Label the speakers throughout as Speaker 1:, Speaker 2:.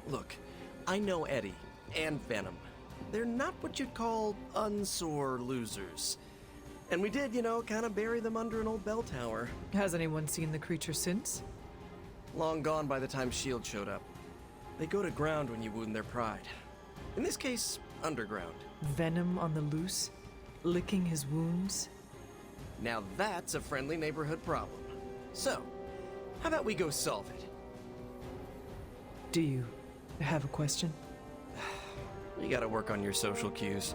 Speaker 1: Look, I know Eddie and Venom. They're not what you'd call unsore losers. And we did, kind of bury them under an old bell tower.
Speaker 2: Has anyone seen the creature since?
Speaker 1: Long gone by the time S.H.I.E.L.D. showed up. They go to ground when you wound their pride. In this case, underground.
Speaker 2: Venom on the loose? Licking his wounds?
Speaker 1: Now that's a friendly neighborhood problem. So, how about we go solve it?
Speaker 2: Do you have a question?
Speaker 1: You gotta work on your social cues.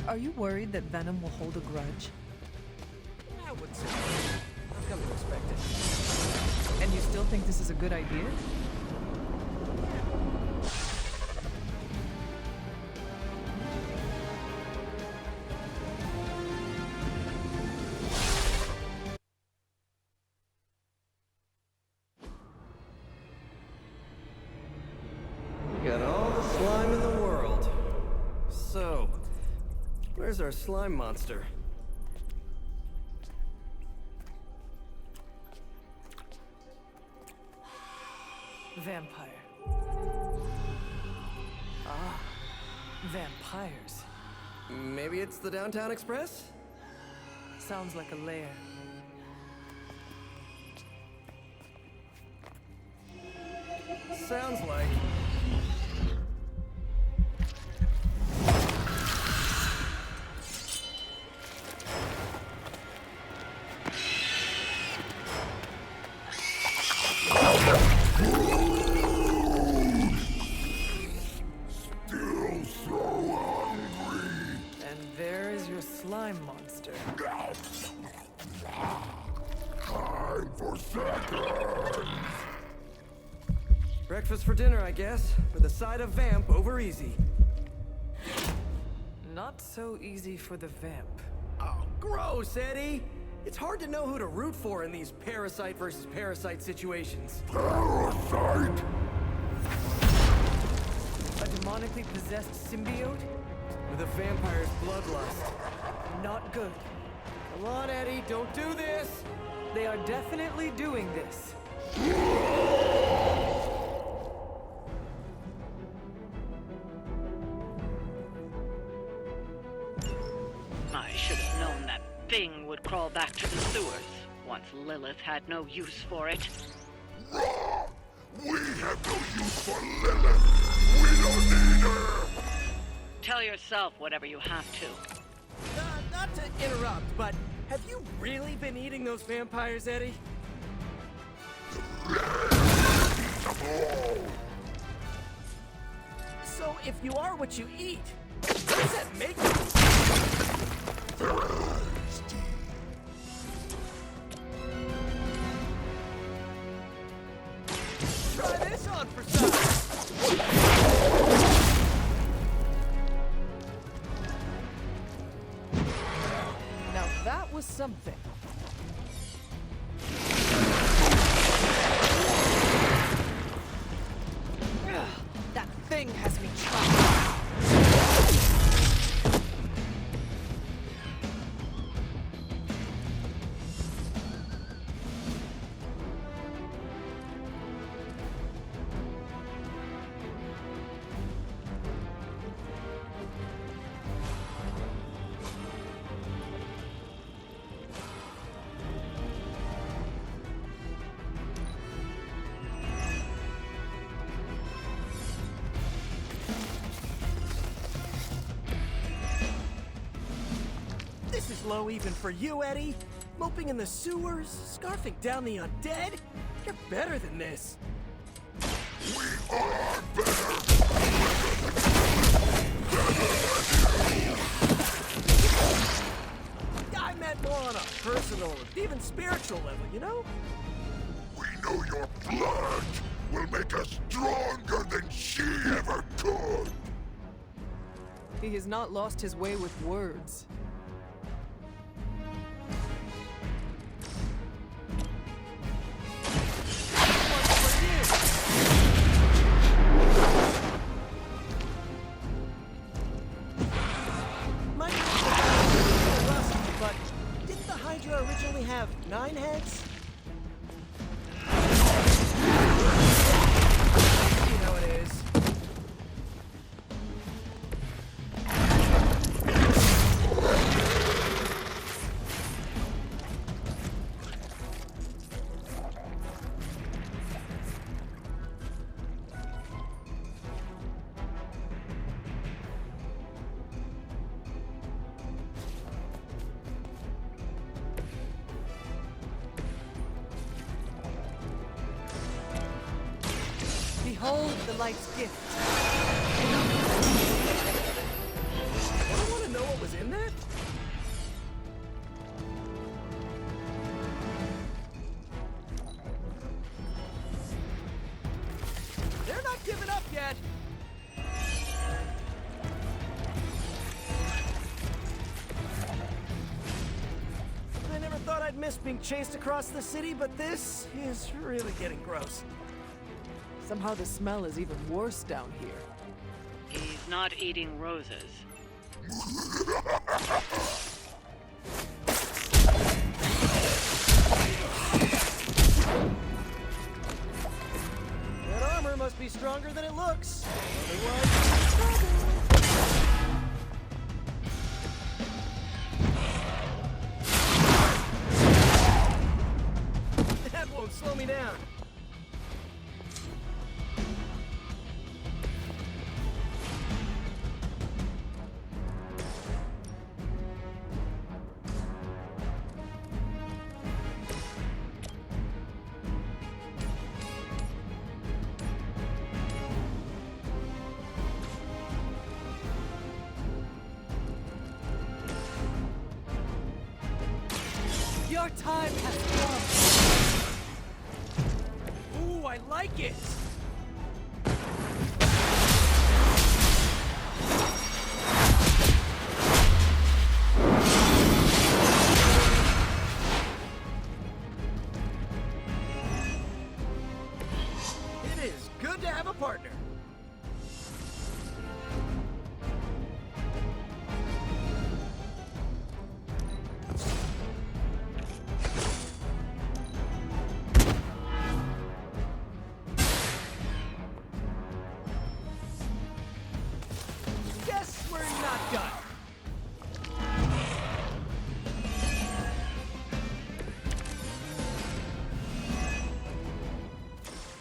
Speaker 2: Are you worried that Venom will hold a grudge?
Speaker 1: I would say. I've come to expect it.
Speaker 2: And you still think this is a good idea?
Speaker 1: Got all the slime in the world. So, where's our slime monster?
Speaker 2: Vampire. Ah, vampires.
Speaker 1: Maybe it's the Downtown Express?
Speaker 2: Sounds like a lair.
Speaker 1: Sounds like.
Speaker 3: Still so hungry.
Speaker 2: And there is your slime monster.
Speaker 3: Time for seconds.
Speaker 1: Breakfast for dinner, I guess, with a side of vamp over easy.
Speaker 2: Not so easy for the vamp.
Speaker 1: Oh, gross, Eddie! It's hard to know who to root for in these parasite versus parasite situations.
Speaker 3: Parasite.
Speaker 2: A demonically possessed symbiote?
Speaker 1: With a vampire's bloodlust.
Speaker 2: Not good.
Speaker 1: Come on, Eddie, don't do this!
Speaker 2: They are definitely doing this.
Speaker 4: I should have known that thing would crawl back to the sewers once Lilith had no use for it.
Speaker 3: Wrong. We have no use for Lilith. We don't need her.
Speaker 4: Tell yourself whatever you have to.
Speaker 1: Not to interrupt, but have you really been eating those vampires, Eddie? So if you are what you eat, what does that make you? Try this on for size.
Speaker 2: Now that was something. That thing has me trapped.
Speaker 1: This is low even for you, Eddie. Moping in the sewers, scarfing down the undead. You're better than this.
Speaker 3: We are better.
Speaker 1: I meant more on a personal, even spiritual level, you know?
Speaker 3: We know your blood will make us stronger than she ever could.
Speaker 2: He has not lost his way with words. Behold the light's gift.
Speaker 1: I want to know what was in that? They're not giving up yet. I never thought I'd miss being chased across the city, but this is really getting gross.
Speaker 2: Somehow the smell is even worse down here.
Speaker 4: He's not eating roses.
Speaker 1: That armor must be stronger than it looks. Otherwise, trouble. That won't slow me down.
Speaker 2: Your time has come.
Speaker 1: Ooh, I like it. It is good to have a partner. Guess we're not done.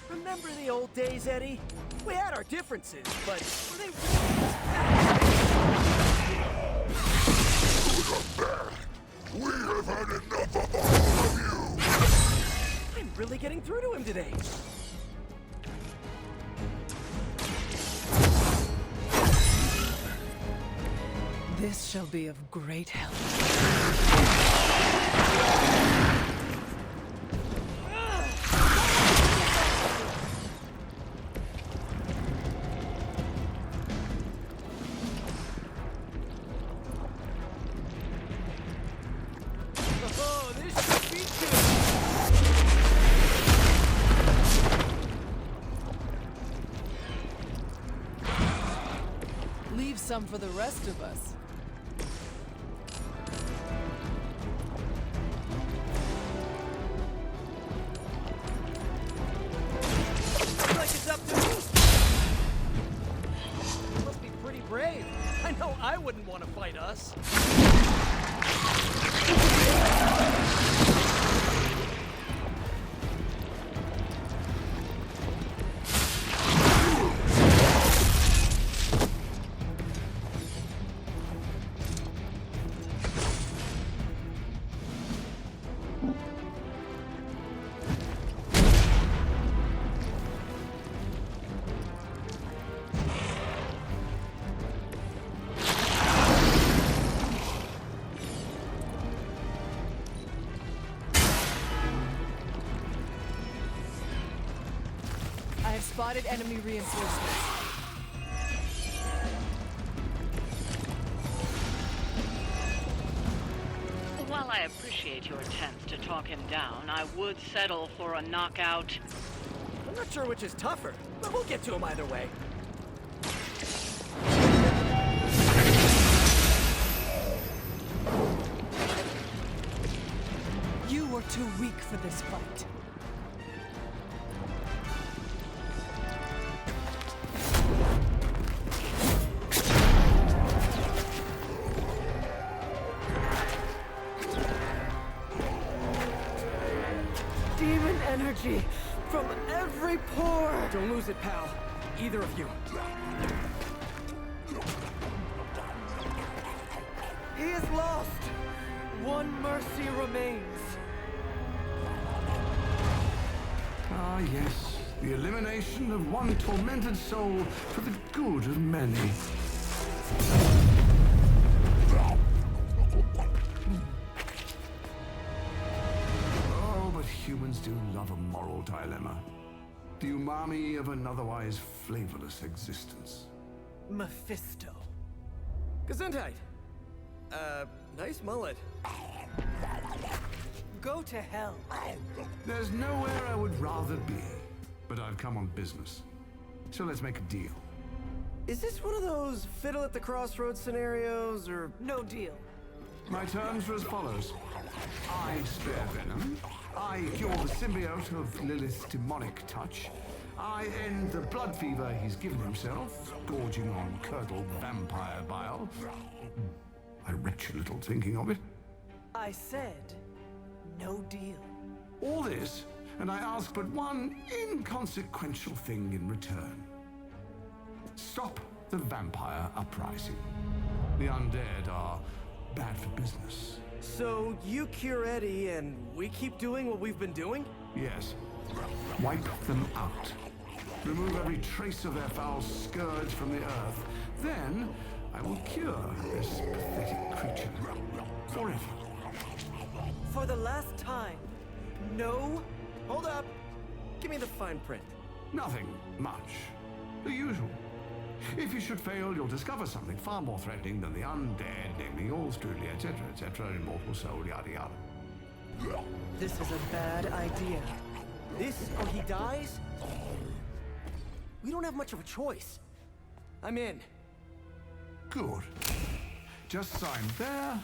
Speaker 1: Remember the old days, Eddie? We had our differences, but were they really
Speaker 3: Back! We have had enough of all of you!
Speaker 1: I'm really getting through to him today.
Speaker 2: This shall be of great help.
Speaker 1: Oh, this should be good.
Speaker 2: Leave some for the rest of us.
Speaker 1: Looks like it's up to me. Must be pretty brave. I know I wouldn't want to fight us.
Speaker 2: I have spotted enemy reinforcements.
Speaker 4: While I appreciate your attempts to talk him down, I would settle for a knockout.
Speaker 1: I'm not sure which is tougher, but we'll get to him either way.
Speaker 2: You were too weak for this fight.
Speaker 1: Demon energy from every pore. Don't lose it, pal. Either of you. He is lost. One mercy remains.
Speaker 5: Ah, yes, The elimination of one tormented soul for the good of many. Oh, but humans do love a moral dilemma. The umami of an otherwise flavorless existence.
Speaker 2: Mephisto.
Speaker 1: Gesundheit. Nice mullet.
Speaker 2: Go to hell.
Speaker 5: There's nowhere I would rather be, but I've come on business. So let's make a deal.
Speaker 1: Is this one of those fiddle at the crossroads scenarios, or...
Speaker 2: No deal.
Speaker 5: My terms are as follows. I spare Venom. I cure the symbiote of Lilith's demonic touch. I end the blood fever he's given himself, gorging on curdled vampire bile. I retch a little thinking of it.
Speaker 2: I said, no deal.
Speaker 5: All this, and I ask but one inconsequential thing in return. Stop the vampire uprising. The undead are bad for business.
Speaker 1: So you cure Eddie, and we keep doing what we've been doing?
Speaker 5: Yes. Wipe them out. Remove every trace of their foul scourge from the earth. Then I will cure this pathetic creature forever.
Speaker 2: For the last time, no.
Speaker 1: Hold up. Give me the fine print.
Speaker 5: Nothing much. The usual. If you should fail, you'll discover something far more threatening than the undead, namely yours truly, etc., immortal soul, yada yada.
Speaker 2: This is a bad idea.
Speaker 1: This or he dies? We don't have much of a choice. I'm in.
Speaker 5: Good. Just sign there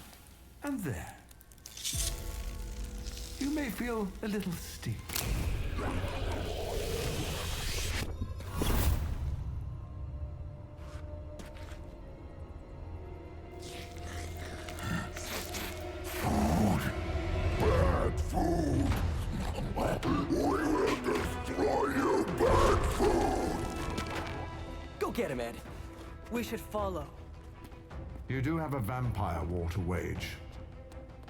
Speaker 5: and there. You may feel a little steep.
Speaker 3: Bad food! We will destroy you, bad food!
Speaker 1: Go get him, Ed.
Speaker 2: We should follow.
Speaker 5: You do have a vampire war to wage.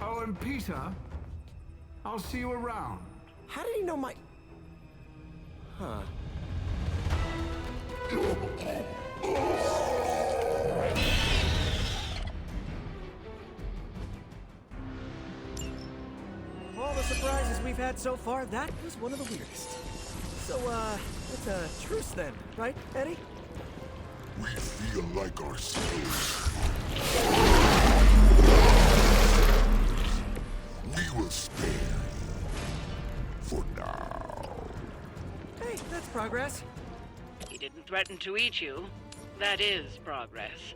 Speaker 5: Oh, and Peter, I'll see you around.
Speaker 1: How did he know my... Huh. Of all the surprises we've had so far, that was one of the weirdest. So, it's a truce then, right, Eddie?
Speaker 3: We feel like ourselves. We will spare you. For now.
Speaker 1: Hey, that's progress.
Speaker 4: He didn't threaten to eat you. That is progress.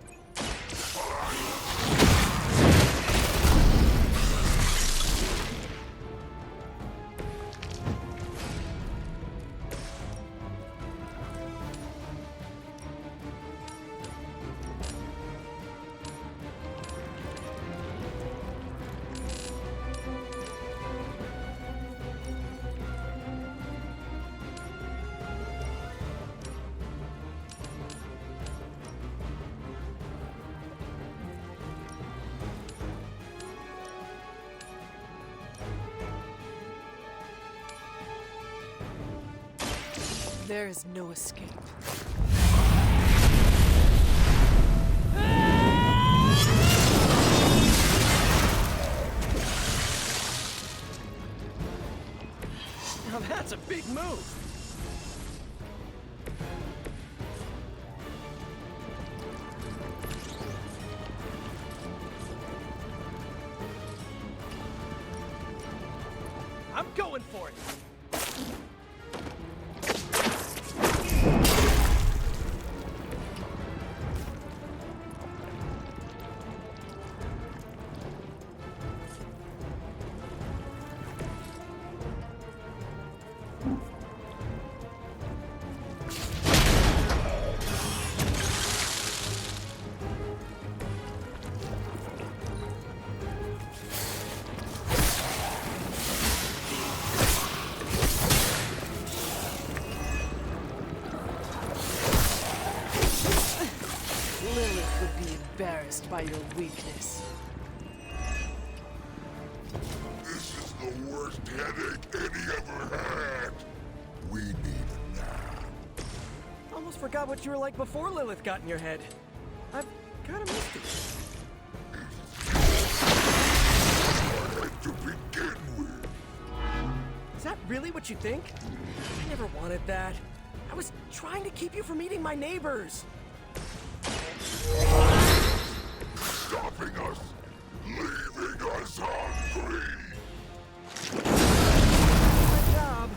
Speaker 2: There is no escape.
Speaker 1: Now that's a big move. I'm going for it.
Speaker 2: Lilith would be embarrassed by your weakness.
Speaker 3: This is the worst headache Eddie ever had. We need a nap.
Speaker 1: almost forgot what you were like before Lilith got in your head. I've kind of missed it.
Speaker 3: To begin with.
Speaker 1: Is that really what you think? I never wanted that. I was trying to keep you from eating my neighbors.
Speaker 3: Stopping us, leaving us hungry.
Speaker 1: Good job.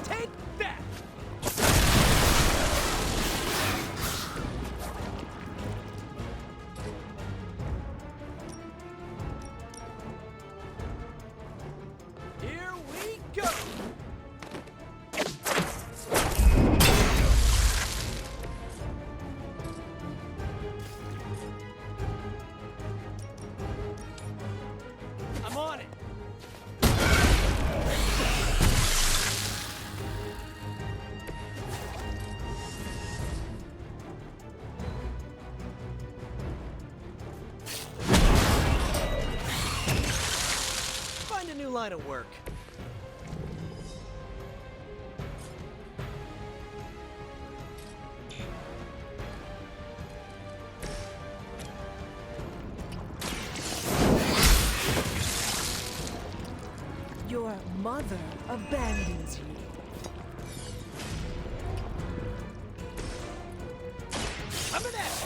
Speaker 1: Take that! Here we go! I'm on it! Find a new line of work. Your mother abandons you. I'm an ass.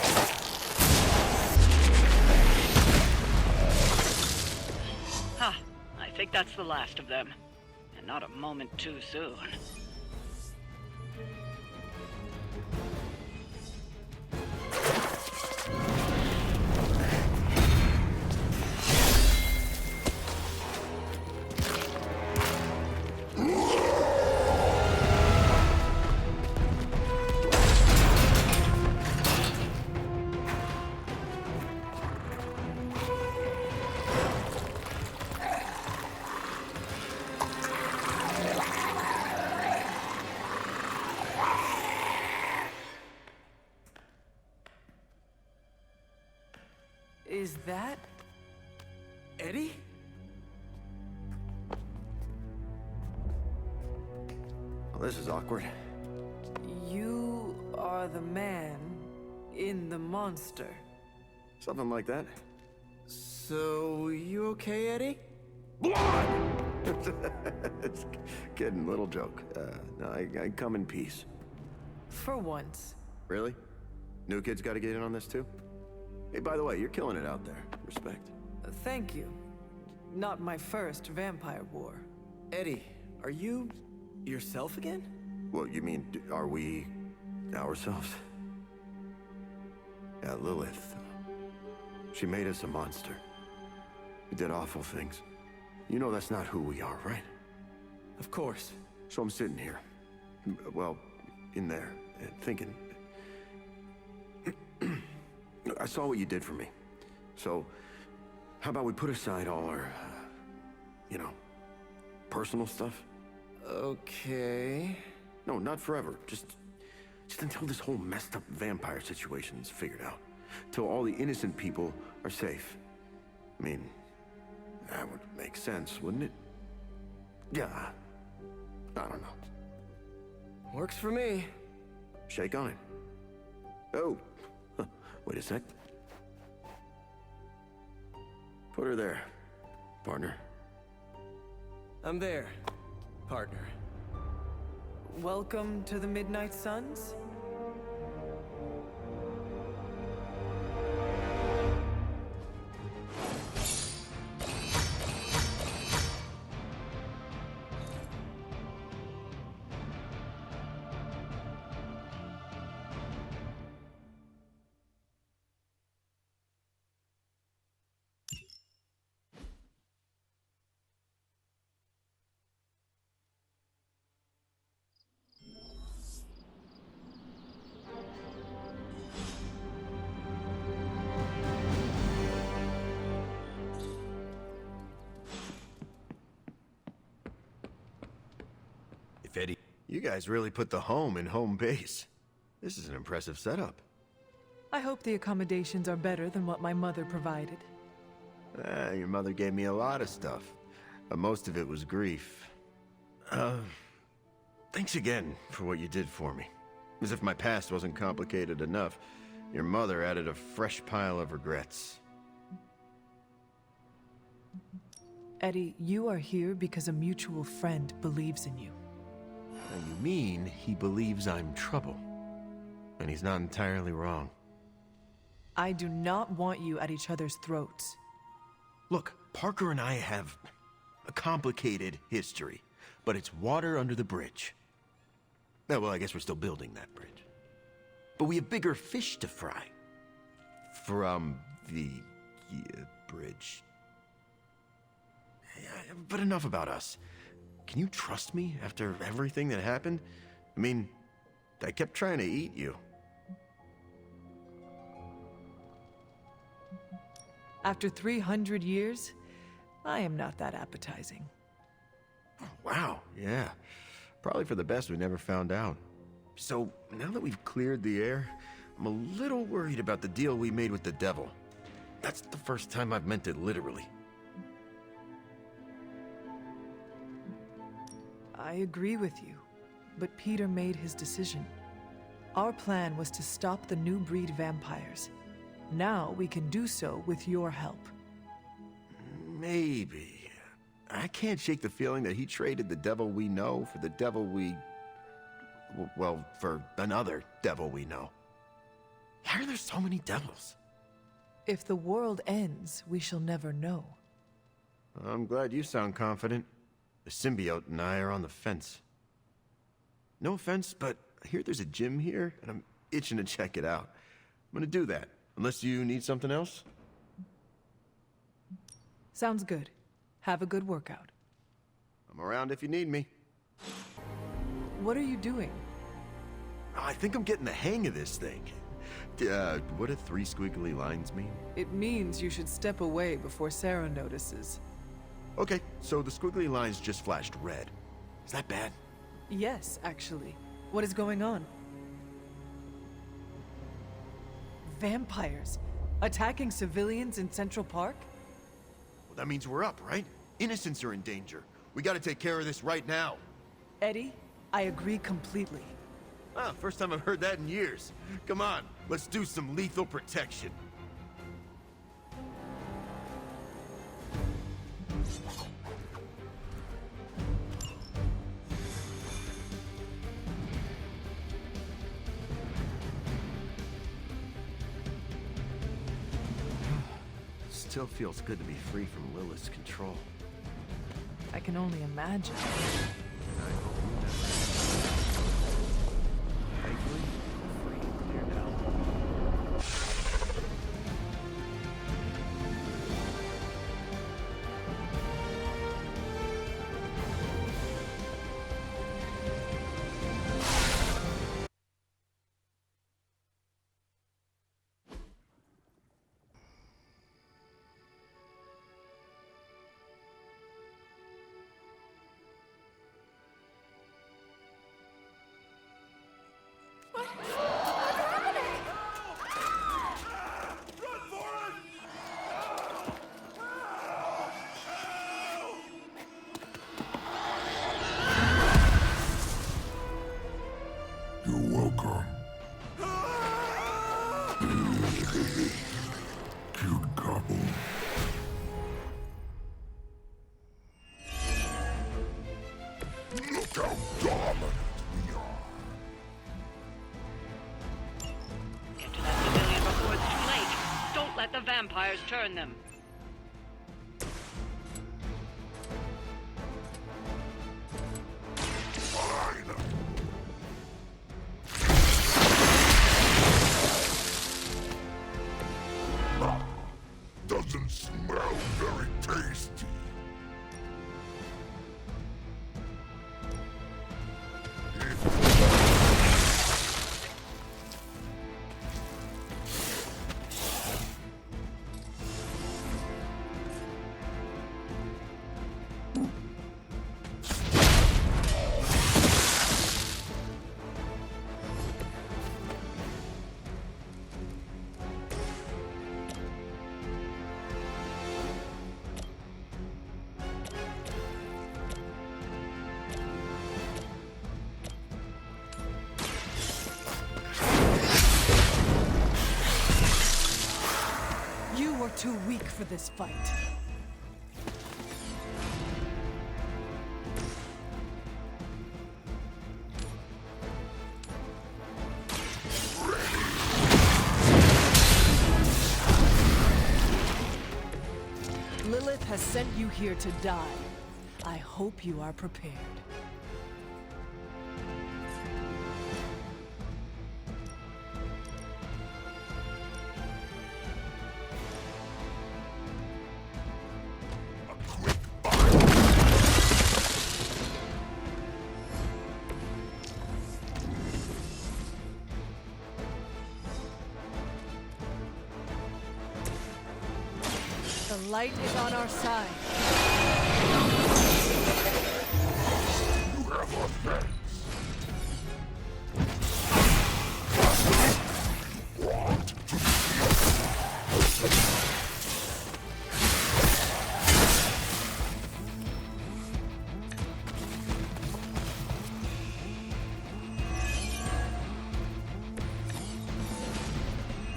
Speaker 4: Ha! I think that's the last of them. And not a moment too soon.
Speaker 2: Is that?
Speaker 1: Eddie?
Speaker 6: Well, this is awkward.
Speaker 2: You are the man in the monster.
Speaker 6: Something like that.
Speaker 1: So, you okay, Eddie?
Speaker 6: Blood! It's kidding, little joke. No, I come in peace.
Speaker 2: For once.
Speaker 6: Really? New kids got to get in on this too? Hey, by the way, you're killing it out there. Respect.
Speaker 2: Thank you. Not my first vampire war.
Speaker 1: Eddie, are you yourself again?
Speaker 6: Well, you mean, are we ourselves? Yeah, Lilith. She made us a monster. We did awful things. You know that's not who we are, right?
Speaker 1: Of course.
Speaker 6: So I'm sitting here, well, in there, thinking. I saw what you did for me. So, how about we put aside all our, personal stuff?
Speaker 1: Okay.
Speaker 6: No, not forever. Just until this whole messed up vampire situation is figured out. Till all the innocent people are safe. I mean, that would make sense, wouldn't it? Yeah. I don't know.
Speaker 1: Works for me.
Speaker 6: Shake on it. Oh. Wait a sec. Put her there, partner.
Speaker 1: I'm there, partner.
Speaker 2: Welcome to the Midnight Suns?
Speaker 6: guys really put the home in home base. This is an impressive setup.
Speaker 2: I hope the accommodations are better than what my mother provided.
Speaker 6: Your mother gave me a lot of stuff. But most of it was grief. Thanks again for what you did for me. As if my past wasn't complicated enough, your mother added a fresh pile of regrets.
Speaker 2: Eddie, you are here because a mutual friend believes in you.
Speaker 6: Now, you mean he believes I'm trouble. And he's not entirely wrong.
Speaker 2: I do not want you at each other's throats.
Speaker 6: Look, Parker and I have a complicated history, but it's water under the bridge. Well, I guess we're still building that bridge. But we have bigger fish to fry. From the bridge. Yeah, but enough about us. Can you trust me after everything that happened? I mean, I kept trying to eat you.
Speaker 2: After 300 years, I am not that appetizing.
Speaker 6: Oh, wow, yeah. Probably for the best we never found out. So, now that we've cleared the air, I'm a little worried about the deal we made with the devil. That's the first time I've meant it literally.
Speaker 2: I agree with you, but Peter made his decision. Our plan was to stop the new breed vampires. Now we can do so with your help.
Speaker 6: Maybe. I can't shake the feeling that he traded the devil we know for the devil we... well, for another devil we know. Why are there so many devils?
Speaker 2: If the world ends, we shall never know.
Speaker 6: I'm glad you sound confident. The symbiote and I are on the fence. No offense, but I hear there's a gym here, and I'm itching to check it out. I'm gonna do that, unless you need something else.
Speaker 2: Sounds good. Have a good workout.
Speaker 6: I'm around if you need me.
Speaker 2: What are you doing?
Speaker 6: I think I'm getting the hang of this thing. What do 3 squiggly lines mean?
Speaker 2: It means you should step away before Sarah notices.
Speaker 6: Okay, so the squiggly lines just flashed red. Is that bad?
Speaker 2: Yes, actually. What is going on? Vampires attacking civilians in Central Park?
Speaker 6: Well, that means we're up, right? Innocents are in danger. We gotta take care of this right now.
Speaker 2: Eddie, I agree completely.
Speaker 6: Ah, first time I've heard that in years. Come on, let's do some lethal protection. Still feels good to be free from Lilith's control.
Speaker 2: I can only imagine.
Speaker 6: Thankfully, we're free and clear now.
Speaker 3: You're welcome. Cute couple. Look how dominant we are.
Speaker 4: Get to that civilian before it's too late. Don't let the vampires turn them.
Speaker 3: Fine. Doesn't smell very tasty.
Speaker 2: too weak for this fight. Lilith has sent you here to die. I hope you are prepared. The light is on our side.
Speaker 3: You have our thanks. Want to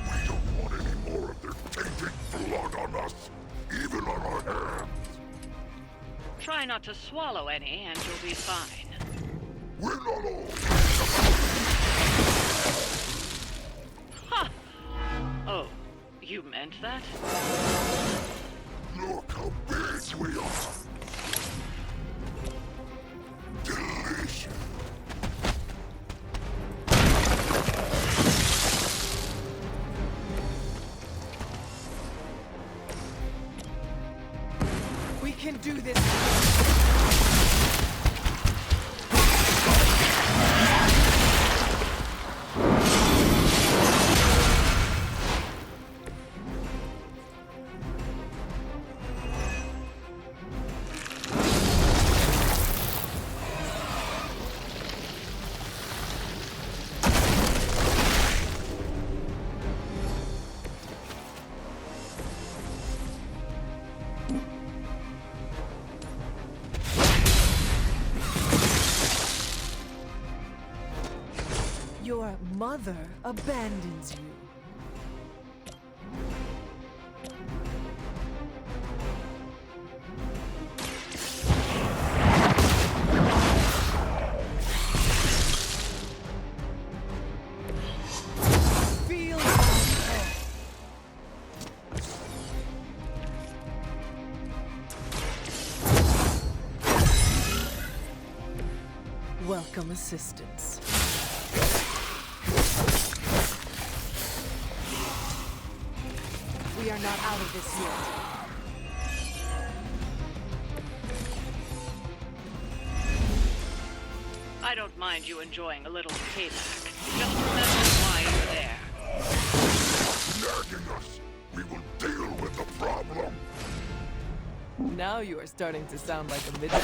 Speaker 3: We don't want any more of their tainted blood on us, even on our hands.
Speaker 4: Try not to swallow any, and you'll be fine.
Speaker 3: We're not all
Speaker 4: Ha! Oh, you meant that?
Speaker 3: Look how big we are. Delicious.
Speaker 2: We can do this. Your mother abandons you. Feel my pain. Welcome assistance. We are not out of this yet.
Speaker 4: I don't mind you enjoying a little payback. Just remember why you're there.
Speaker 3: Nagging us. We will deal with the problem.
Speaker 2: Now you are starting to sound like a midget.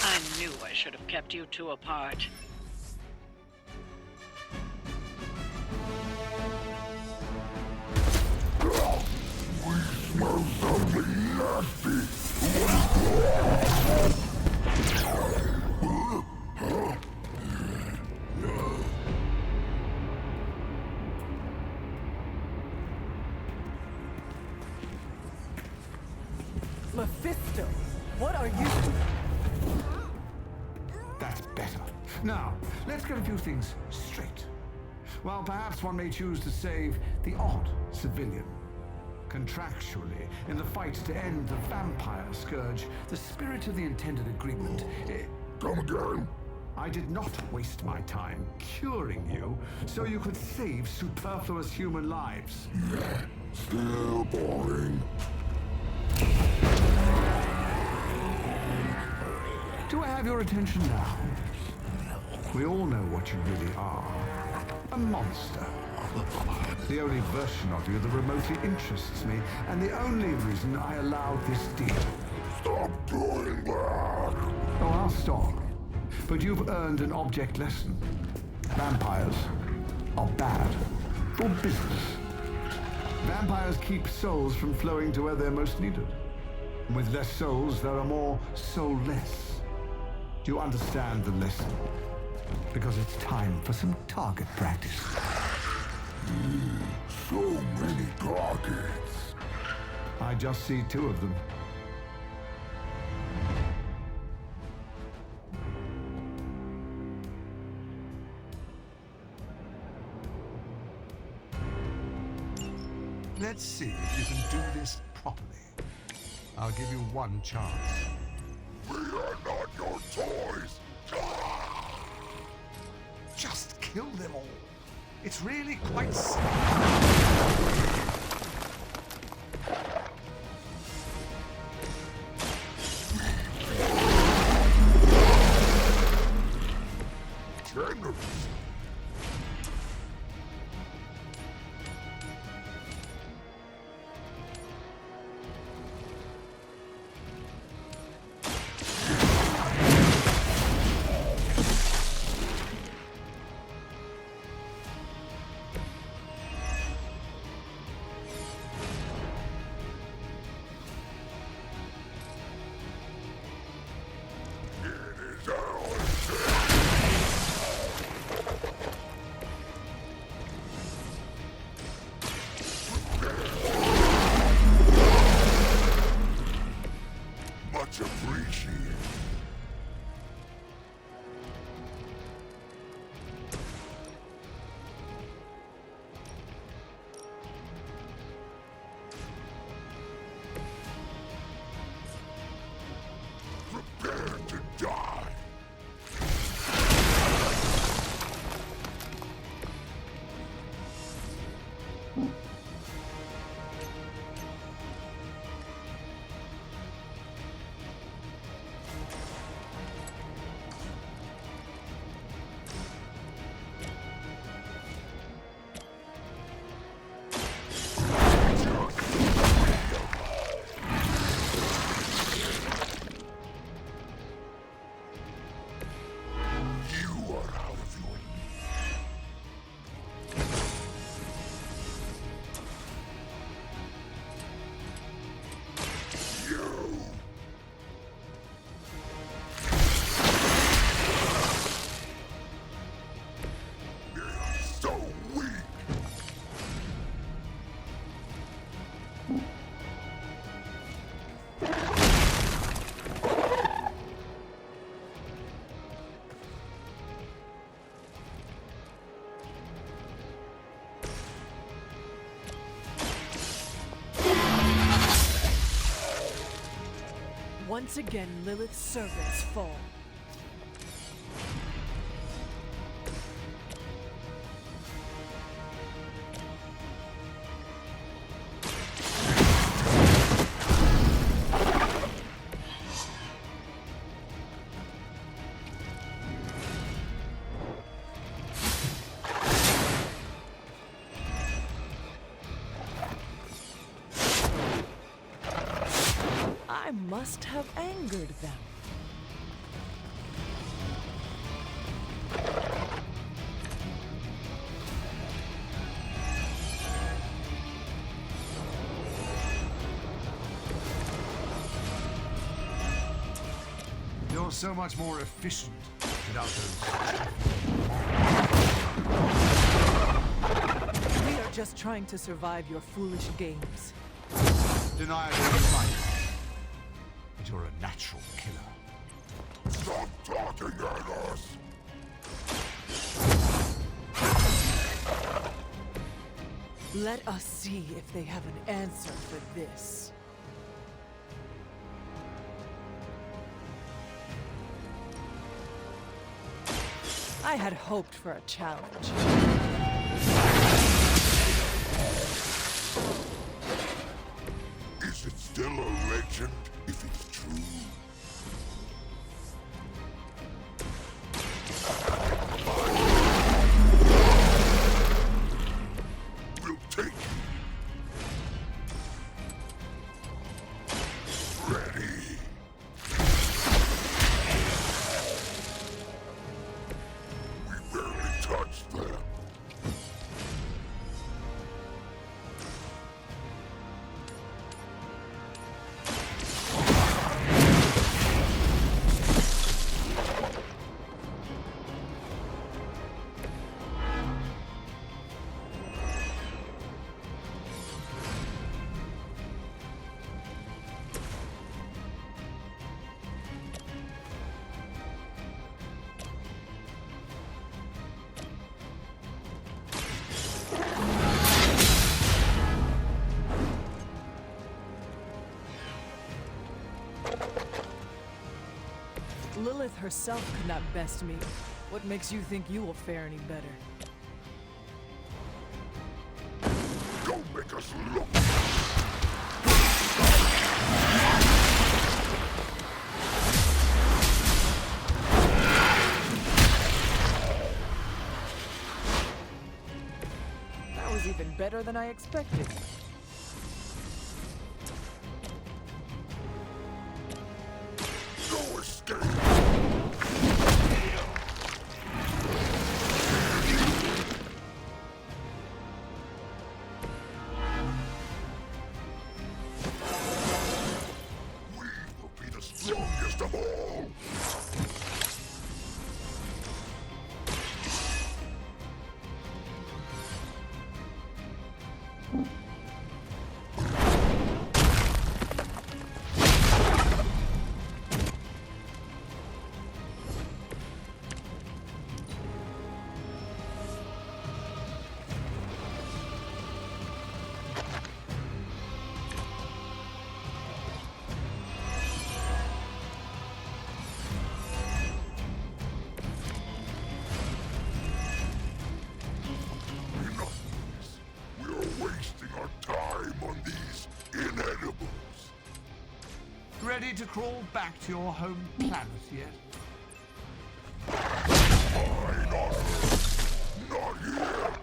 Speaker 4: I knew I should have kept you two apart.
Speaker 3: We smell something nasty.
Speaker 2: Mephisto, what are you?
Speaker 5: That's better. Now, let's get a few things straight. While perhaps one may choose to save the odd civilian, contractually, in the fight to end the vampire scourge, the spirit of the intended agreement.
Speaker 3: Come again?
Speaker 5: I did not waste my time curing you so you could save superfluous human lives.
Speaker 3: Still boring.
Speaker 5: Do I have your attention now? We all know what you really are. A monster. The only version of you that remotely interests me, and the only reason I allowed this deal.
Speaker 3: Stop doing that.
Speaker 5: Oh, I'll stop. But you've earned an object lesson. Vampires are bad for business. Vampires keep souls from flowing to where they're most needed. With less souls, there are more soulless. Do you understand the lesson? Because it's time for some target practice.
Speaker 3: So many targets.
Speaker 5: I just see 2 of them.
Speaker 7: Let's see if you can do this properly. I'll give you one chance.
Speaker 3: We are not your toys.
Speaker 7: Just kill them all. It's really quite simple.
Speaker 3: Generous. Much appreciated. Prepare to die. You are out of your league. You. You're so weak.
Speaker 2: Once again, Lilith's servants fall. I must have angered them.
Speaker 7: You're so much more efficient without those.
Speaker 2: We are just trying to survive your foolish games.
Speaker 7: Denial of life. But you're a natural killer.
Speaker 3: Stop talking at us.
Speaker 2: Let us see if they have an answer for this. I had hoped for a challenge.
Speaker 3: Is it still a legend if it's true? We'll take you. Ready. We barely touched them.
Speaker 2: herself could not best me. What makes you think you will fare any better?
Speaker 3: Don't make us look.
Speaker 2: That was even better than I expected.
Speaker 3: No escape. We will be the strongest of all.
Speaker 5: Ready to crawl back to your home planet yet?
Speaker 3: Fine on Earth, not here.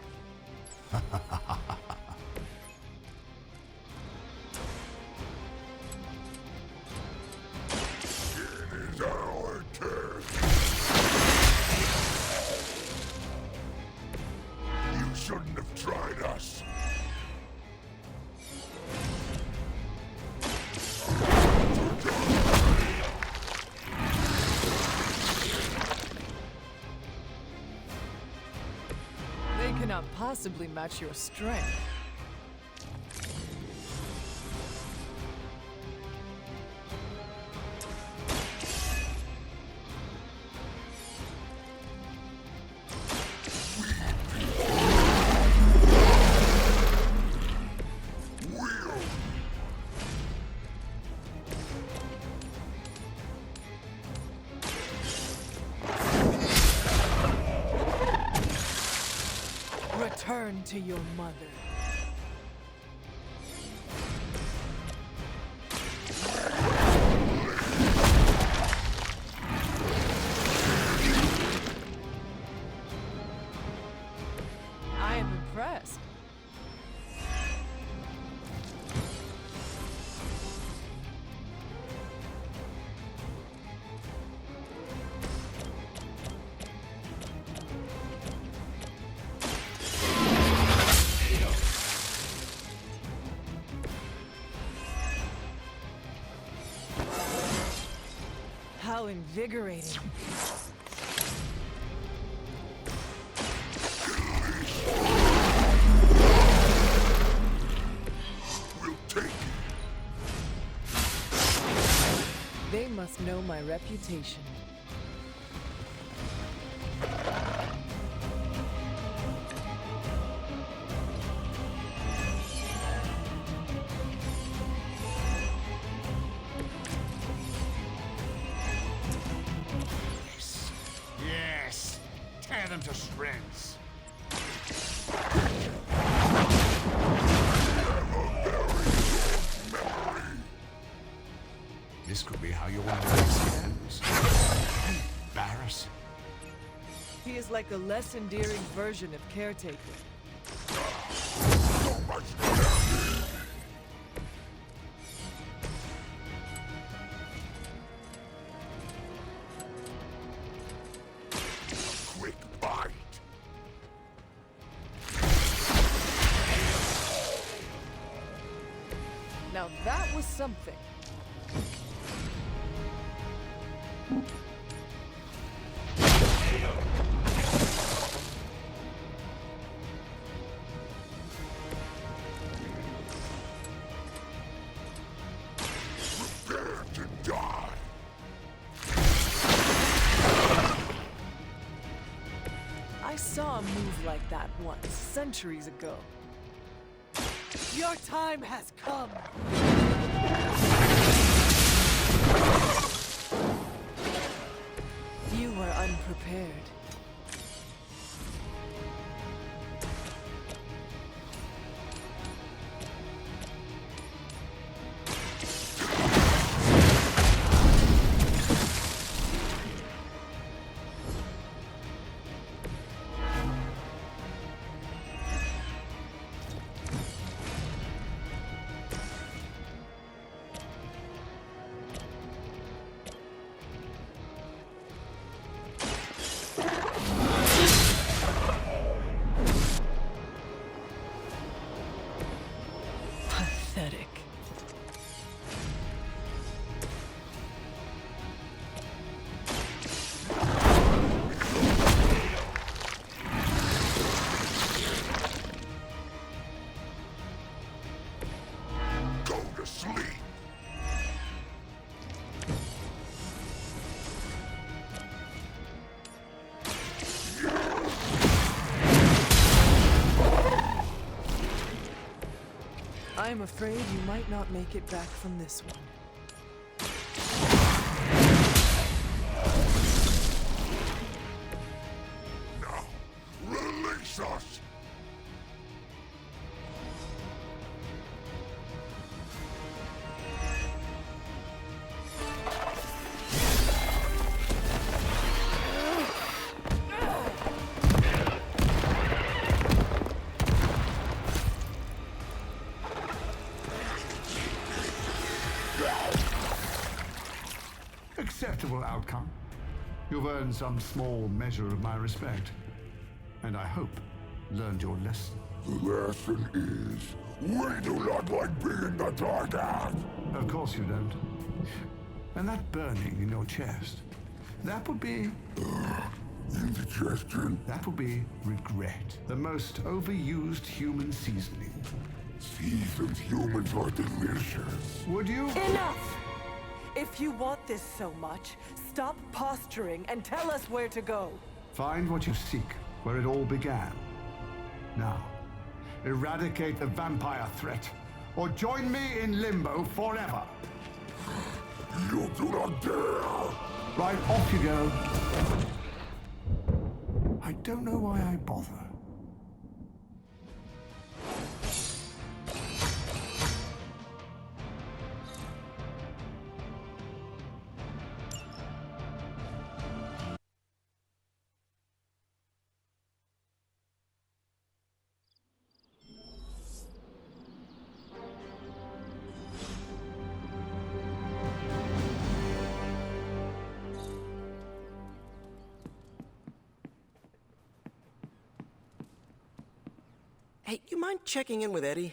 Speaker 3: It is our turn. You shouldn't have tried us.
Speaker 2: They cannot possibly match your strength. Return to your mother. I am impressed. How invigorating.
Speaker 3: We'll take it.
Speaker 2: They must know my reputation.
Speaker 7: Yes. Tear them to shreds. This could be how your legacy ends. Embarrassing.
Speaker 2: He is like a less endearing version of Caretaker.
Speaker 3: So much damage. Quick bite.
Speaker 2: Now that was something.
Speaker 3: Prepare to die.
Speaker 2: I saw a move like that once, centuries ago. Your time has come! You are unprepared. Pathetic.
Speaker 3: Go to sleep.
Speaker 2: I'm afraid you might not make it back from this one.
Speaker 3: Now, release us.
Speaker 5: Acceptable outcome. You've earned some small measure of my respect. And I hope learned your lesson.
Speaker 3: The lesson is, we do not like being the target.
Speaker 5: Of course you don't. And that burning in your chest, that would be...
Speaker 3: Indigestion.
Speaker 5: that would be regret. The most overused human seasoning.
Speaker 3: Seasoned humans are delicious.
Speaker 5: Would you?
Speaker 2: Enough! If you want this so much, stop posturing and tell us where to go.
Speaker 5: Find what you seek, where it all began. Now, eradicate the vampire threat, or join me in limbo forever.
Speaker 3: You do not dare!
Speaker 5: Right, off you go. I don't know why I bother.
Speaker 1: Hey, you mind checking in with Eddie?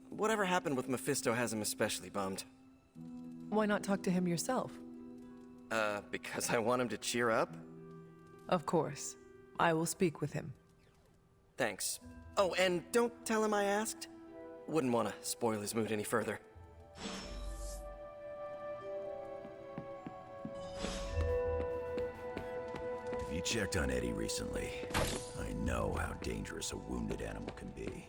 Speaker 1: Whatever happened with Mephisto has him especially bummed.
Speaker 2: Why not talk to him yourself?
Speaker 1: Because I want him to cheer up?
Speaker 2: Of course. I will speak with him.
Speaker 1: Thanks. Oh, and don't tell him I asked. Wouldn't want to spoil his mood any further.
Speaker 8: Have you checked on Eddie recently? I know how dangerous a wounded animal can be.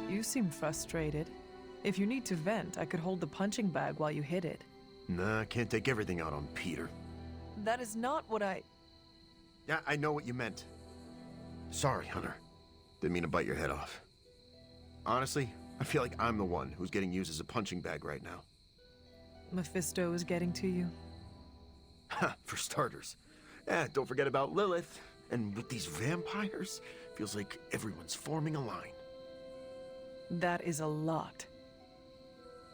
Speaker 2: You seem frustrated. If you need to vent, I could hold the punching bag while you hit it.
Speaker 6: Nah, I can't take everything out on Peter.
Speaker 2: That is not what I...
Speaker 6: Yeah, I know what you meant. Sorry, Hunter. Didn't mean to bite your head off. Honestly, I feel like I'm the one who's getting used as a punching bag right now.
Speaker 2: Mephisto is getting to you.
Speaker 6: Ha, for starters. Don't forget about Lilith. And with these vampires, feels like everyone's forming a line.
Speaker 2: That is a lot.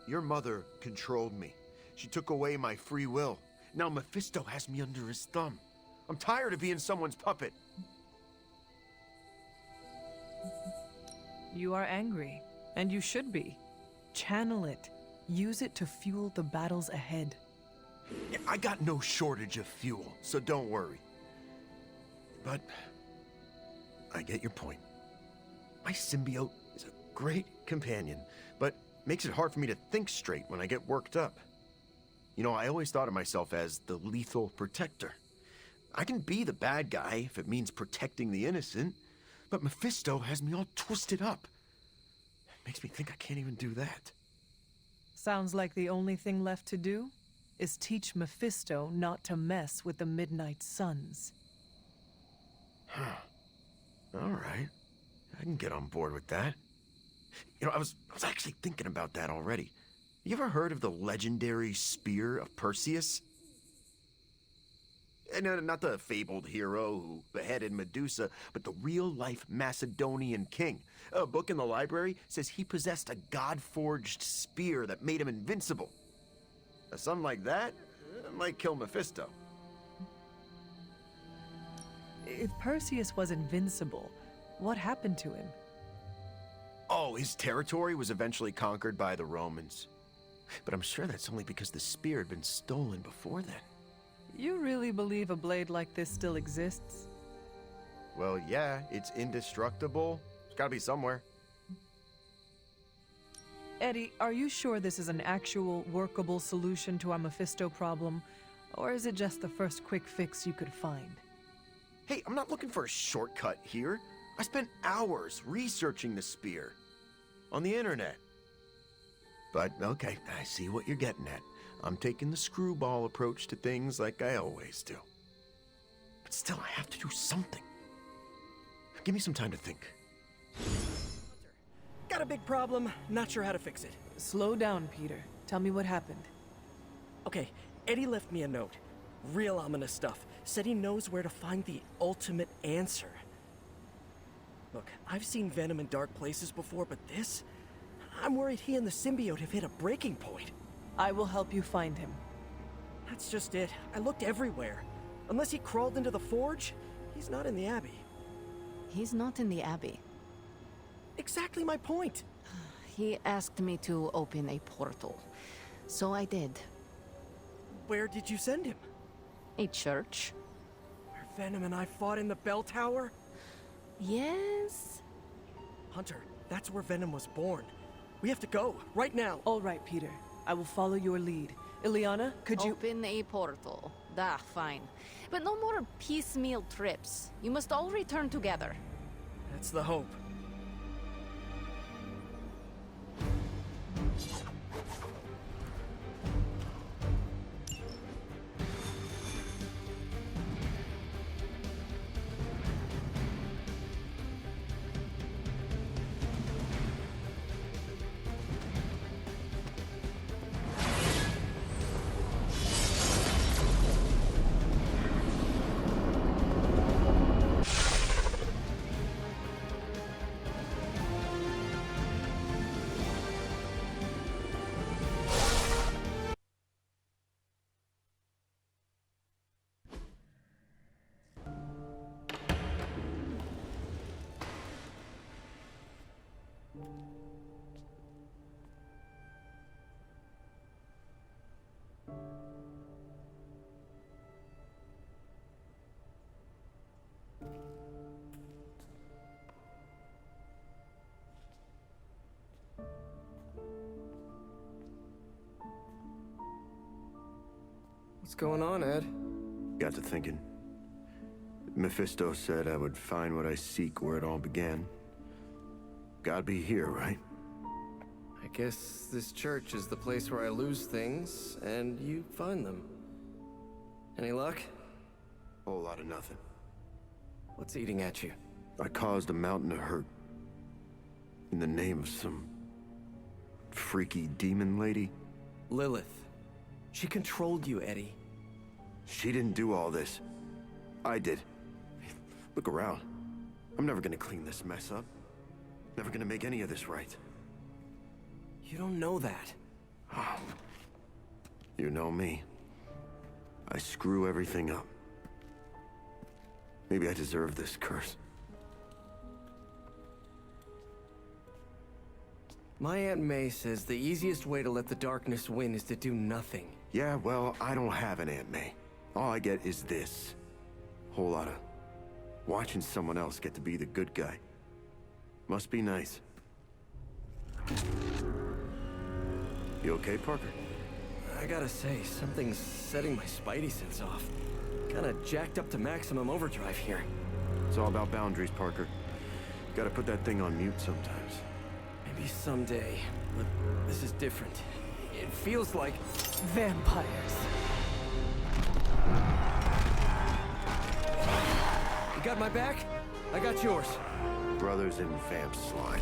Speaker 6: Your mother controlled me. She took away my free will. Now Mephisto has me under his thumb. I'm tired of being someone's puppet.
Speaker 2: You are angry, and you should be. Channel it. Use it to fuel the battles ahead.
Speaker 6: I got no shortage of fuel, so don't worry. But I get your point. My symbiote is a great companion, but makes it hard for me to think straight when I get worked up. You know, I always thought of myself as the lethal protector. I can be the bad guy if it means protecting the innocent, but Mephisto has me all twisted up. It makes me think I can't even do that.
Speaker 2: Sounds like the only thing left to do is teach Mephisto not to mess with the Midnight Suns.
Speaker 6: All right. I can get on board with that. You know, I was actually thinking about that already. You ever heard of the legendary Spear of Perseus? And not the fabled hero who beheaded Medusa, but the real-life Macedonian king. A book in the library says he possessed a god-forged spear that made him invincible. Something like that might kill Mephisto.
Speaker 2: If Perseus was invincible, what happened to him?
Speaker 6: Oh, his territory was eventually conquered by the Romans. But I'm sure that's only because the spear had been stolen before then.
Speaker 2: You really believe a blade like this still exists?
Speaker 6: Well, yeah, it's indestructible. It's gotta be somewhere.
Speaker 2: Eddie, are you sure this is an actual, workable solution to our Mephisto problem? Or is it just the first quick fix you could find?
Speaker 6: Hey, I'm not looking for a shortcut here. I spent hours researching the spear on the internet. But, okay, I see what you're getting at. I'm taking the screwball approach to things like I always do. But still, I have to do something. Give me some time to think.
Speaker 1: Got a big problem, not sure how to fix it.
Speaker 2: Slow down, Peter. Tell me what happened.
Speaker 1: Okay, Eddie left me a note. Real ominous stuff. Said he knows where to find the ultimate answer. Look, I've seen Venom in dark places before, but this? I'm worried he and the symbiote have hit a breaking point.
Speaker 2: I will help you find him.
Speaker 1: That's just it. I looked everywhere. Unless he crawled into the forge, he's not in the Abbey.
Speaker 9: He's not in the Abbey.
Speaker 1: Exactly my point.
Speaker 9: He asked me to open a portal, so I did.
Speaker 1: Where did you send him?
Speaker 9: A church?
Speaker 1: Where Venom and I fought in the bell tower?
Speaker 9: Yes?
Speaker 1: Hunter, that's where Venom was born. We have to go, right now.
Speaker 2: All right, Peter. I will follow your lead. Ileana, could you—
Speaker 9: Open a portal. Fine. But no more piecemeal trips. You must all return together.
Speaker 1: That's the hope.
Speaker 10: What's going on, Ed?
Speaker 6: Got to thinking. Mephisto said I would find what I seek where it all began. Gotta be here, right?
Speaker 10: I guess this church is the place where I lose things, and you find them. Any luck?
Speaker 6: Whole lot of nothing.
Speaker 10: What's eating at you?
Speaker 6: I caused a mountain to hurt. In the name of some freaky demon lady.
Speaker 1: Lilith. She controlled you, Eddie.
Speaker 6: She didn't do all this. I did. Look around. I'm never gonna clean this mess up. Never gonna make any of this right.
Speaker 1: You don't know that.
Speaker 6: You know me. I screw everything up. Maybe I deserve this curse.
Speaker 1: My Aunt May says the easiest way to let the darkness win is to do nothing.
Speaker 6: Yeah, well, I don't have an Aunt May. All I get is this. Whole lot of watching someone else get to be the good guy. Must be nice. You okay, Parker?
Speaker 10: I gotta say, something's setting my spidey sense off. Kinda jacked up to maximum overdrive here.
Speaker 6: It's all about boundaries, Parker. Gotta put that thing on mute sometimes.
Speaker 10: Maybe someday, but this is different. It feels like...
Speaker 2: Vampires.
Speaker 10: You got my back? I got yours.
Speaker 6: Brothers in vamp slime.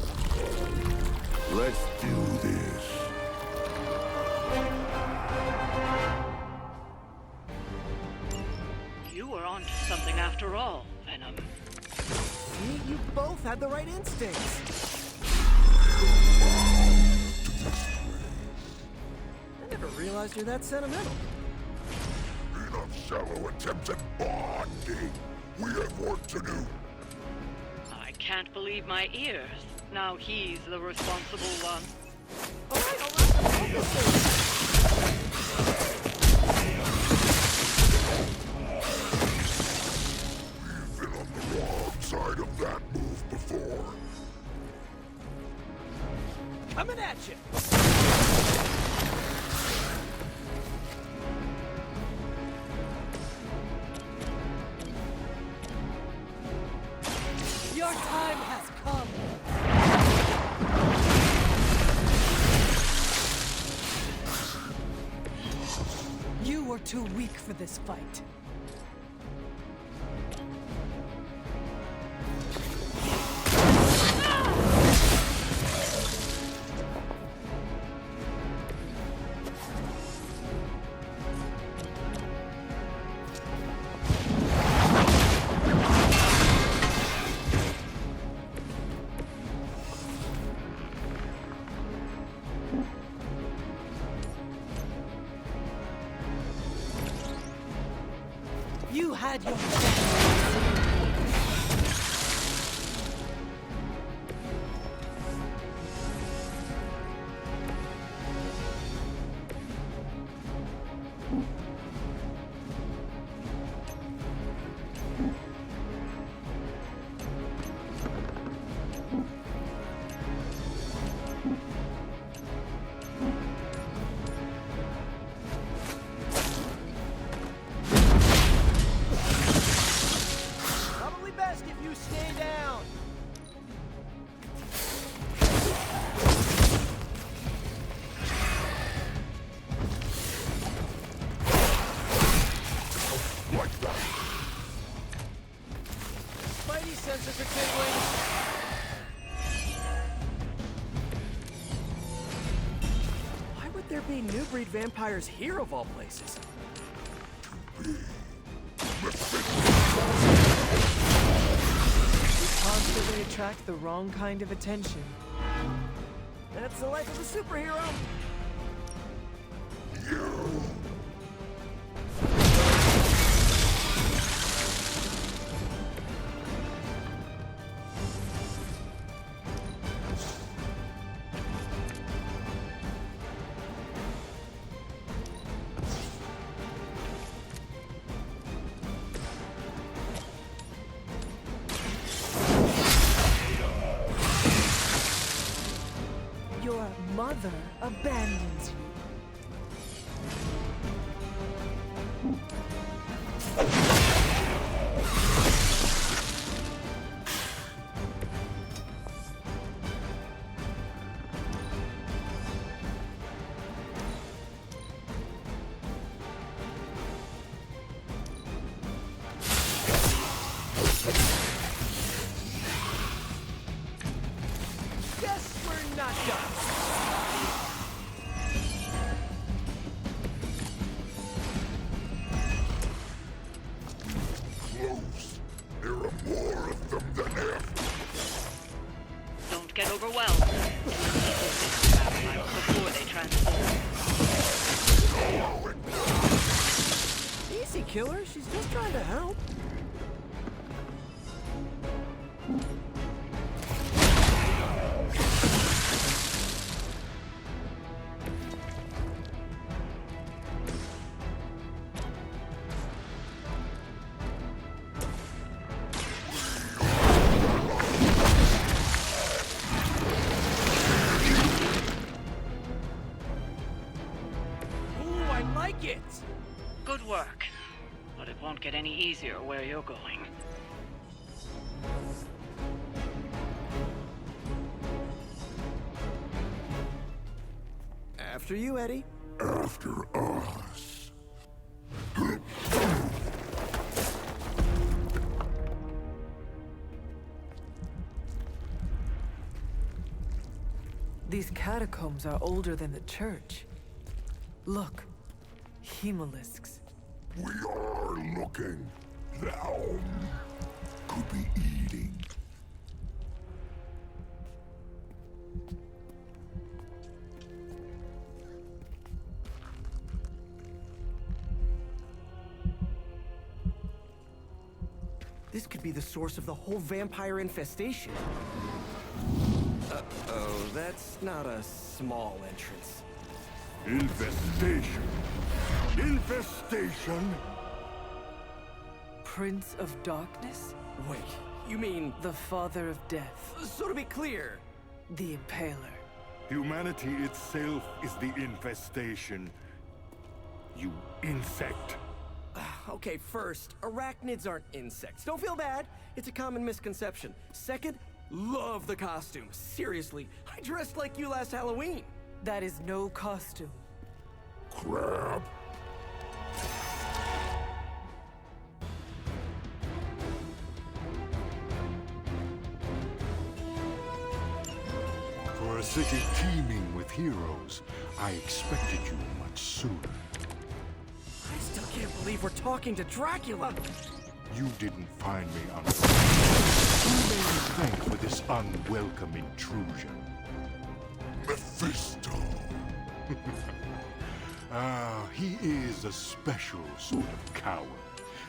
Speaker 3: Let's do this.
Speaker 4: You were onto something after all, Venom.
Speaker 1: See, you both had the right instincts. I never realized you're that sentimental.
Speaker 3: Enough shallow attempts at bonding. We have work to do.
Speaker 4: I can't believe my ears. Now he's the responsible one.
Speaker 1: All right.
Speaker 3: We've been on the wrong side of that move before.
Speaker 1: Coming at you. Your time has come.
Speaker 2: You were too weak for this fight. You had your
Speaker 1: Probably best if you stay down.
Speaker 3: Like that.
Speaker 1: Spidey senses are tingling. Why would there be new breed vampires here of all places?
Speaker 2: You constantly attract the wrong kind of attention.
Speaker 1: That's the life of a superhero.
Speaker 2: Your mother abandons you.
Speaker 1: Guess we're not done.
Speaker 3: Close. There are more of them than ever.
Speaker 4: Don't get overwhelmed. Before they transform.
Speaker 1: Easy, killer. She's just trying to help.
Speaker 4: Good work. But it won't get any easier where you're going.
Speaker 10: After you, Eddie.
Speaker 3: After us.
Speaker 2: These catacombs are older than the church. Look, hemolisks.
Speaker 3: We are looking. Now could be eating.
Speaker 10: This could be the source of the whole vampire infestation. Uh-oh, that's not a small entrance.
Speaker 3: Infestation. Infestation.
Speaker 2: Prince of Darkness?
Speaker 10: Wait, you mean...
Speaker 2: The Father of Death.
Speaker 10: So to be clear...
Speaker 2: The Impaler.
Speaker 3: Humanity itself is the infestation. You insect.
Speaker 10: Okay, first, arachnids aren't insects. Don't feel bad. It's a common misconception. Second, love the costume. Seriously, I dressed like you last Halloween.
Speaker 2: That is no costume.
Speaker 3: Crab. For a city teeming with heroes, I expected you much sooner.
Speaker 1: I still can't believe we're talking to Dracula!
Speaker 3: You didn't find me unwelcome. Who may you thank for this unwelcome intrusion? Mephisto! He is a special sort of coward,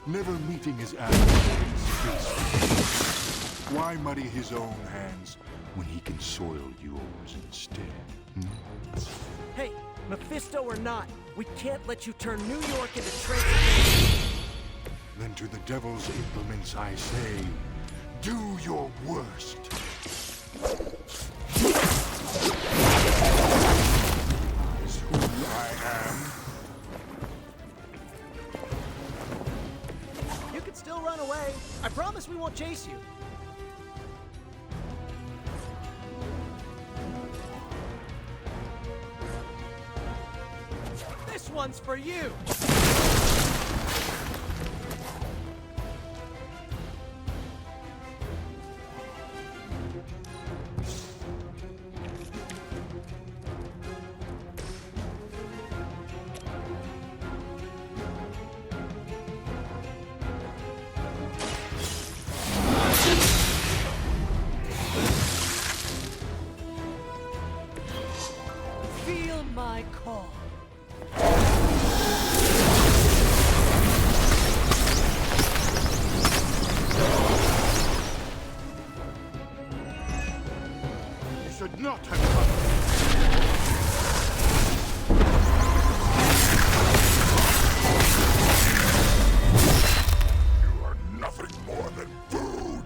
Speaker 3: never meeting his adversaries face to face. Why muddy his own hands when he can soil yours instead?
Speaker 1: Hey, Mephisto or not, we can't let you turn New York into Transylvania!
Speaker 3: Then to the devil's implements I say, do your worst. Is who I am.
Speaker 1: You can still run away. I promise we won't chase you. This one's for you! Feel my call.
Speaker 3: You should not have come. You are nothing more than food.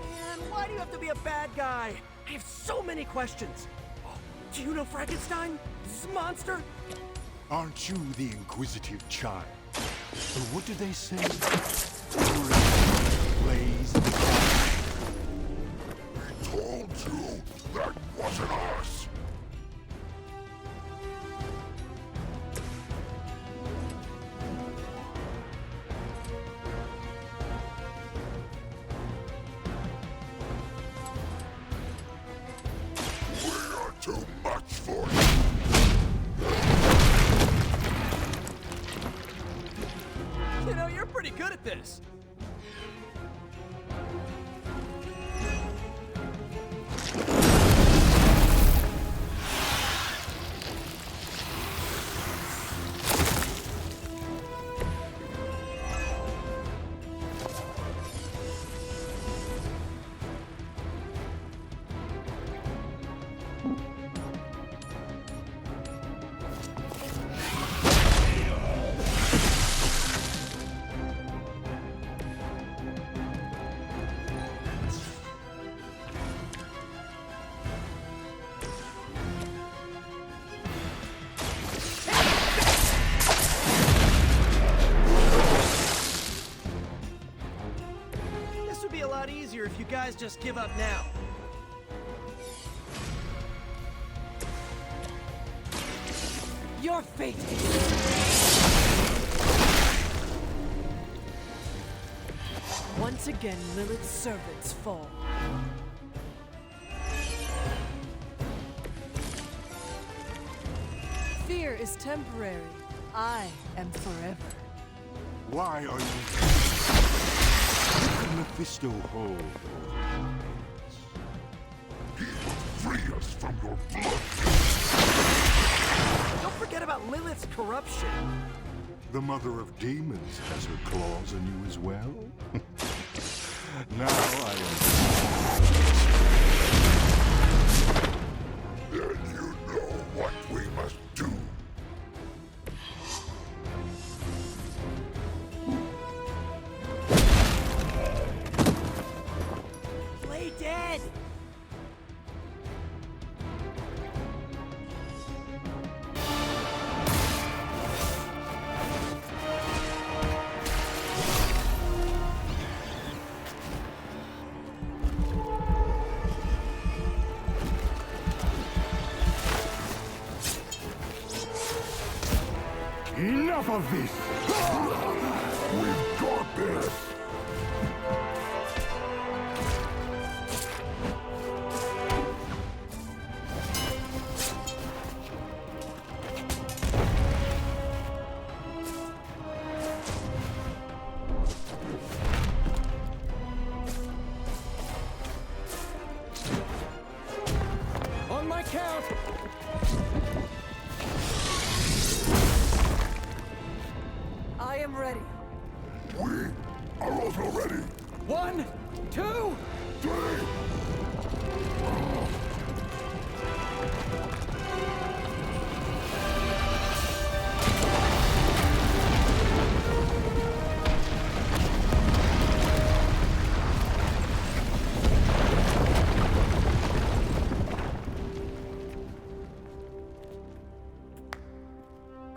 Speaker 1: Man, why do you have to be a bad guy? I have so many questions. Do you know Frankenstein? This monster?
Speaker 3: Aren't you the inquisitive child? Or what did they say? Blaze. We told you that wasn't us. We are too much for you.
Speaker 1: You know, you're pretty good at this.
Speaker 10: lot easier if you guys just give up now.
Speaker 2: Your fate is... Once again, Lilith's servants fall. Fear is temporary. I am forever.
Speaker 3: Why are you... Mephisto hold? He will free us from your blood.
Speaker 10: Don't forget about Lilith's corruption.
Speaker 3: The mother of demons has her claws in you as well. Now I am... Then you know what we must do.
Speaker 10: Play dead!
Speaker 3: Enough of this! We've got this!
Speaker 10: On my count!
Speaker 2: I am ready.
Speaker 3: We are also ready.
Speaker 10: 1, 2...
Speaker 3: 3!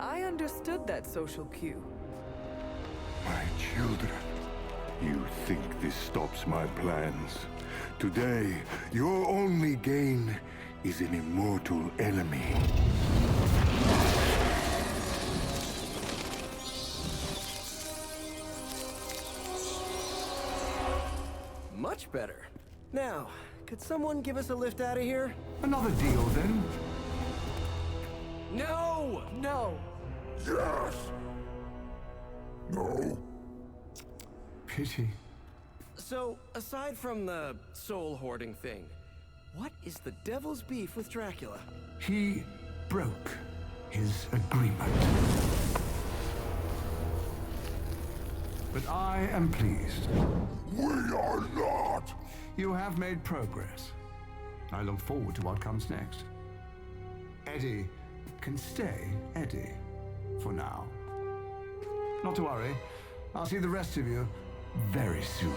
Speaker 2: I understood that social cue.
Speaker 3: My children, you think this stops my plans? Today, your only gain is an immortal enemy.
Speaker 10: Much better. Now, could someone give us a lift out of here?
Speaker 5: Another deal, then?
Speaker 10: No!
Speaker 2: No.
Speaker 3: Yes! No?
Speaker 5: Pity.
Speaker 10: So, aside from the soul hoarding thing, what is the devil's beef with Dracula?
Speaker 5: He broke his agreement. But I am pleased.
Speaker 3: We are not!
Speaker 5: You have made progress. I look forward to what comes next. Eddie can stay Eddie for now. Not to worry. I'll see the rest of you very soon.